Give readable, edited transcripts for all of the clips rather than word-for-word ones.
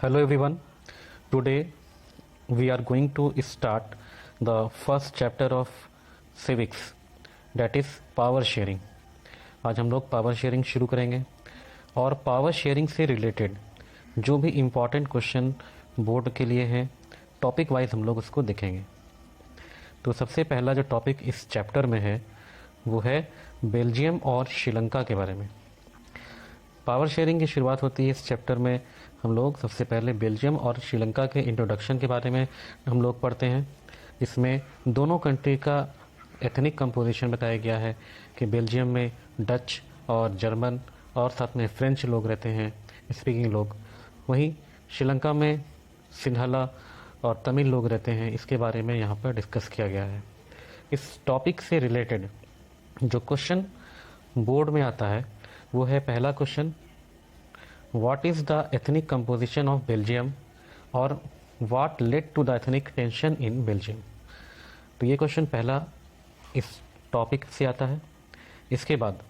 Hello everyone. Today we are going to start the first chapter of civics, that is power sharing. आज हम लोग power sharing शुरू करेंगे और power sharing से रिलेटेड जो भी इम्पोर्टेंट क्वेश्चन बोर्ड के लिए हैं टॉपिक वाइज हम लोग उसको देखेंगे। तो सबसे पहला जो टॉपिक इस चैप्टर में है वो है बेल्जियम और श्रीलंका के बारे में। पावर शेयरिंग की शुरुआत होती है इस चैप्टर में। हम लोग सबसे पहले बेल्जियम और श्रीलंका के इंट्रोडक्शन के बारे में हम लोग पढ़ते हैं। इसमें दोनों कंट्री का एथनिक कंपोजिशन बताया गया है कि बेल्जियम में डच और जर्मन और साथ में फ्रेंच लोग रहते हैं, स्पीकिंग लोग। वहीं श्रीलंका में सिंहला और तमिल लोग रहते हैं। इसके बारे में यहाँ पर डिस्कस किया गया है। इस टॉपिक से रिलेटेड जो क्वेश्चन बोर्ड में आता है वो है पहला question, what is the ethnic composition of Belgium और what led to the ethnic tension in Belgium. तो ये क्वेश्चन पहला इस टॉपिक से आता है। इसके बाद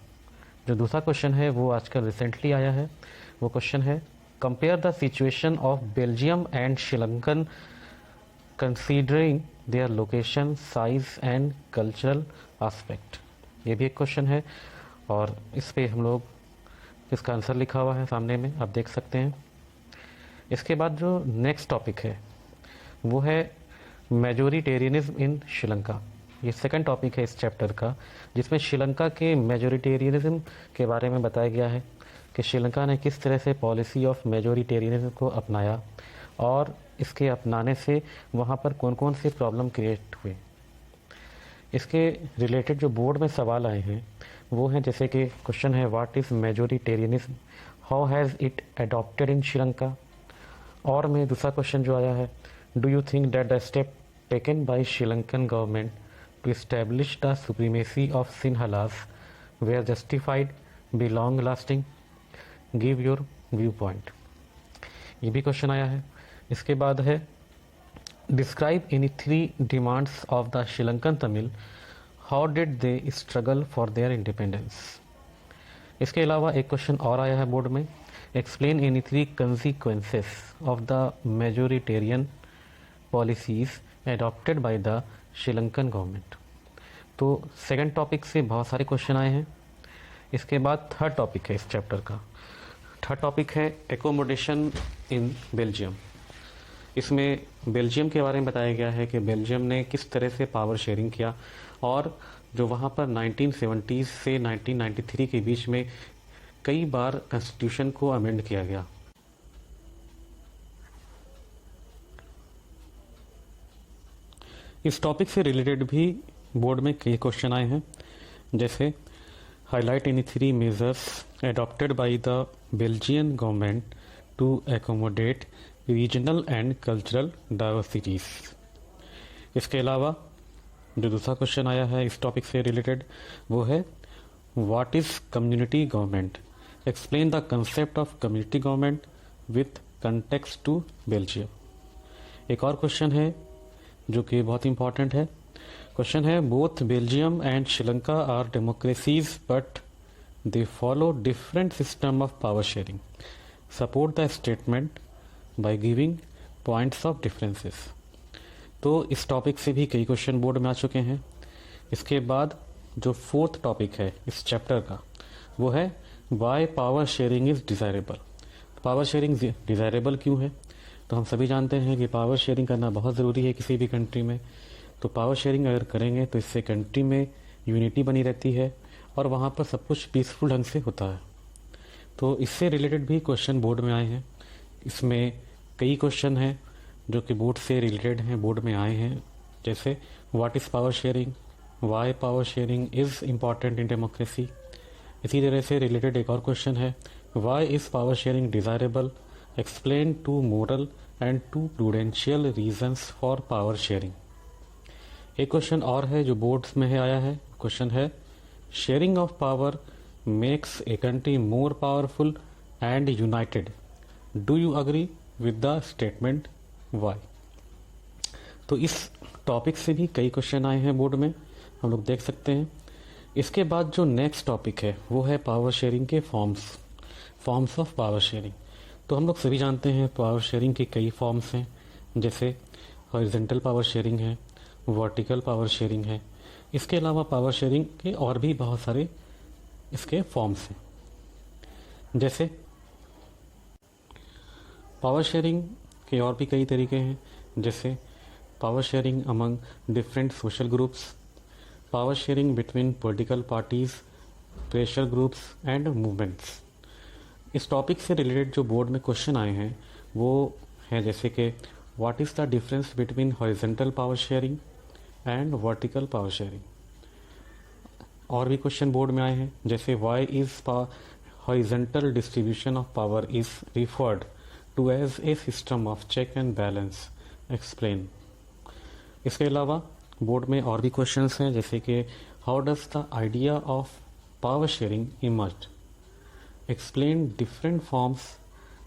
जो दूसरा क्वेश्चन है वो आजकल रिसेंटली आया है। वो क्वेश्चन है, compare the situation of Belgium and Sri Lankan considering their location, size and cultural aspect. ये भी एक क्वेश्चन है और इस पे हम लोग इसका आंसर लिखा हुआ है सामने में, आप देख सकते हैं। इसके बाद जो नेक्स्ट टॉपिक है वो है मेजोरिटेरियनिज्म इन श्रीलंका। ये सेकंड टॉपिक है इस चैप्टर का, जिसमें श्रीलंका के मेजोरिटेरियनिज्म के बारे में बताया गया है कि श्रीलंका ने किस तरह से पॉलिसी ऑफ मेजोरिटेरियनिज्म को अपनाया और इसके अपनाने से वहाँ पर कौन कौन से प्रॉब्लम क्रिएट हुए। इसके रिलेटेड जो बोर्ड में सवाल आए हैं वो हैं, जैसे कि क्वेश्चन है, what is majoritarianism, how has it adopted in Sri Lanka. और में दूसरा क्वेश्चन जो आया है, do you think that the step taken by Sri Lankan government to establish the supremacy of Sinhalas were justified, be long lasting, give your view point. ये भी question आया है। इसके बाद है, describe any 3 demands of the Sri Lankan Tamil, how did they struggle for their independence. इसके अलावा एक क्वेश्चन और आया है बोर्ड में, explain any 3 consequences of the majoritarian policies adopted by the Sri Lankan government. तो सेकंड टॉपिक से बहुत सारे क्वेश्चन आए हैं। इसके बाद थर्ड टॉपिक है इस चैप्टर का। थर्ड टॉपिक है एकोमोडेशन इन बेल्जियम। इसमें बेल्जियम के बारे में बताया गया है कि बेल्जियम ने किस तरह से पावर शेयरिंग किया और जो वहाँ पर 1970 से 1993 के बीच में कई बार कॉन्स्टिट्यूशन को अमेंड किया गया। इस टॉपिक से रिलेटेड भी बोर्ड में कई क्वेश्चन आए हैं, जैसे highlight any 3 measures adopted by the Belgian government to accommodate regional and cultural diversities. इसके अलावा जो दूसरा क्वेश्चन आया है इस टॉपिक से रिलेटेड वो है, what is community government, explain the concept of community government with context to Belgium. एक और क्वेश्चन है जो कि बहुत इंपॉर्टेंट है। क्वेश्चन है, both Belgium and Sri Lanka are democracies but they follow different system of power sharing, support the statement by giving points of differences. तो इस टॉपिक से भी कई क्वेश्चन बोर्ड में आ चुके हैं। इसके बाद जो फोर्थ टॉपिक है इस चैप्टर का वो है, why power sharing is desirable. Power sharing desirable क्यों है? तो हम सभी जानते हैं कि पावर शेयरिंग करना बहुत ज़रूरी है किसी भी कंट्री में। तो पावर शेयरिंग अगर करेंगे तो इससे कंट्री में यूनिटी बनी रहती है और वहाँ पर सब कुछ पीसफुल ढंग से होता है। तो इससे रिलेटेड भी क्वेश्चन बोर्ड में आए हैं। इसमें कई क्वेश्चन हैं जो कि बोर्ड से रिलेटेड हैं, बोर्ड में आए हैं, जैसे what is power sharing, why power sharing is important in democracy. इसी तरह से रिलेटेड एक और क्वेश्चन है, why is power sharing desirable, explain 2 moral and 2 prudential reasons for power sharing. एक क्वेश्चन और है जो बोर्ड्स में है आया है। क्वेश्चन है, sharing of power makes a country more powerful and united, do you agree with the statement why. तो इस टॉपिक से भी कई क्वेश्चन आए हैं बोर्ड में, हम लोग देख सकते हैं। इसके बाद जो नेक्स्ट टॉपिक है वो है पावर शेयरिंग के फॉर्म्स ऑफ पावर शेयरिंग। तो हम लोग सभी जानते हैं पावर शेयरिंग की कई फॉर्म्स हैं, जैसे हॉरिजॉन्टल पावर शेयरिंग है, वर्टिकल पावर शेयरिंग है। इसके अलावा पावर शेयरिंग के और भी बहुत सारे इसके फॉर्म्स हैं। जैसे पावर शेयरिंग के और भी कई तरीके हैं, जैसे power sharing among different social groups, power sharing between political parties, pressure groups and movements. इस टॉपिक से रिलेटेड जो बोर्ड में क्वेश्चन आए हैं वो है जैसे कि what is the difference between horizontal power sharing and vertical power sharing. और भी क्वेश्चन बोर्ड में आए हैं, जैसे why is horizontal distribution of power is referred to as a system of check and balance, explain. इसके अलावा board में और भी क्वेश्चंस हैं, जैसे कि how does the idea of power sharing emerge, explain different forms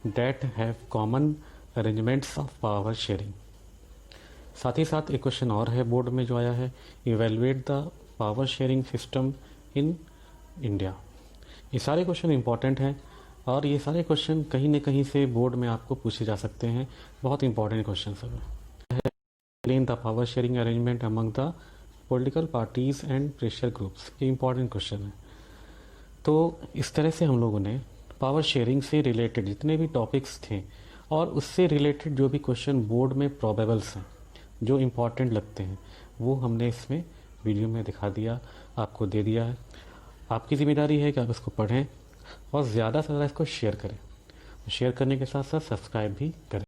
that have common arrangements of power sharing. साथ ही साथ एक क्वेश्चन और है बोर्ड में जो आया है, evaluate the power sharing system in India. ये सारे क्वेश्चन इंपॉर्टेंट हैं और ये सारे क्वेश्चन कहीं न कहीं से बोर्ड में आपको पूछे जा सकते हैं, बहुत इंपॉर्टेंट क्वेश्चन सब है। Explain the power sharing arrangement among the political parties and pressure groups, ये इंपॉर्टेंट क्वेश्चन है। तो इस तरह से हम लोगों ने पावर शेयरिंग से रिलेटेड जितने भी टॉपिक्स थे और उससे रिलेटेड जो भी क्वेश्चन बोर्ड में प्रोबेबल्स हैं, जो इम्पॉर्टेंट लगते हैं, वो हमने इसमें वीडियो में दिखा दिया, आपको दे दिया है। आपकी जिम्मेदारी है कि आप इसको पढ़ें और ज़्यादा से ज़्यादा इसको शेयर करें। शेयर करने के साथ साथ सब्सक्राइब भी करें।